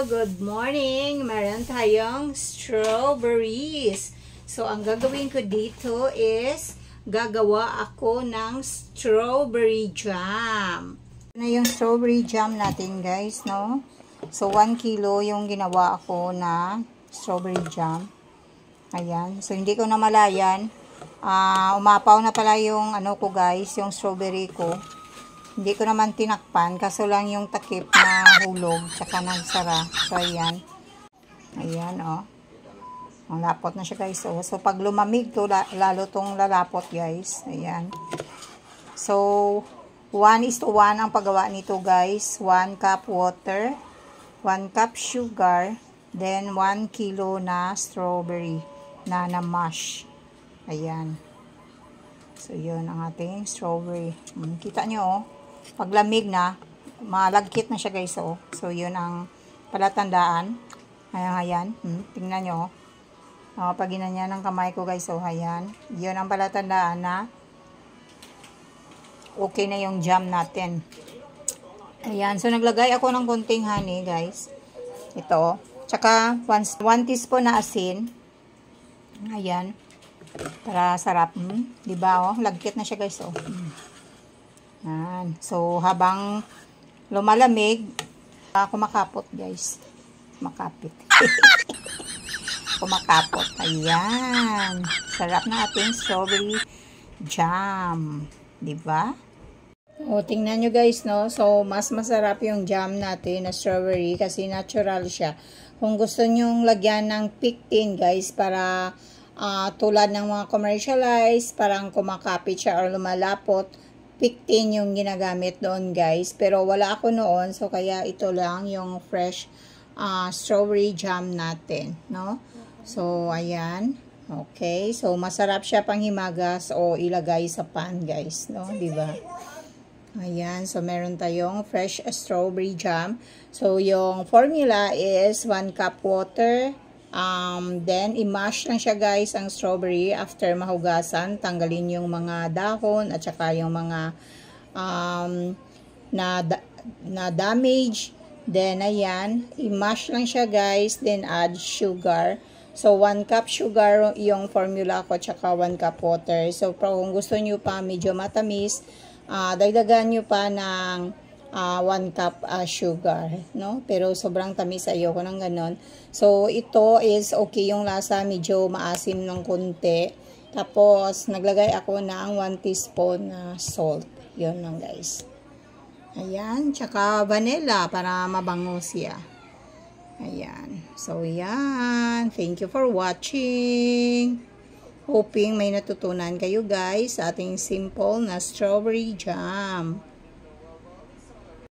good morning! Meron tayong strawberries. So, ang gagawin ko dito is gagawa ako ng strawberry jam. Ito na yung strawberry jam natin guys, no? So, 1 kilo yung ginawa ako na strawberry jam. Ayan. So, hindi ko na malayan. Umapaw na pala yung ano ko guys, yung strawberry ko. Hindi ko naman tinakpan, kaso lang yung takip na hulog, tsaka nagsara. So, ayan. Ayan, oh. Ang lapot na siya, guys, oh. So, pag lumamig to, lalo tong lalapot, guys. Ayan. So, 1:1 ang paggawa nito, guys. 1 cup water, 1 cup sugar, then 1 kilo na strawberry na na-mash. Ayan. So, yun ang ating strawberry. Kita nyo, oh. Pag lamig na, malagkit na siya guys, oh. So, yun ang palatandaan. Ayan. Tingnan nyo, oh. Pag ginanya ng kamay ko guys, oh. Ayan. Yun ang palatandaan na okay na yung jam natin. Ayan. So, naglagay ako ng konting honey guys. Ito. Tsaka, 1 teaspoon na asin. Ayan. Para sarap. Diba, oh? Lagkit na siya guys, oh. Yan. So, habang lumalamig, kumakapot guys. Kumakapit. Kumakapot. Ayan. Sarap na ating strawberry jam. Diba? O, tingnan nyo guys, no? So, mas masarap yung jam natin na strawberry kasi natural siya. Kung gusto nyong lagyan ng pectin guys, para tulad ng mga commercialized, parang kumakapit siya or lumalapot, pectin yung ginagamit doon guys, pero wala ako noon, so kaya ito lang yung fresh strawberry jam natin, no? So, ayan. Okay, so masarap siya pang himagas o ilagay sa pan guys, no? Diba? Ayan, so meron tayong fresh strawberry jam. So, yung formula is 1 cup water, then i-mash lang siya guys ang strawberry after mahugasan, tanggalin yung mga dahon at saka yung mga na damage. Then ayan, i-mash lang siya guys, then add sugar. So 1 cup sugar yung formula ko, tsaka 1 cup water. So kung gusto nyo pa medyo matamis, dagdagan nyo pa ng 1 cup sugar, no? Pero sobrang tamis, ayoko ng ganon. So, ito is okay yung lasa, medyo maasim ng konti. Tapos, naglagay ako ng 1 teaspoon na salt. Yun lang, guys. Ayan, tsaka vanilla para mabango siya. Ayan. So, yan. Thank you for watching. Hoping may natutunan kayo, guys, sa ating simple na strawberry jam.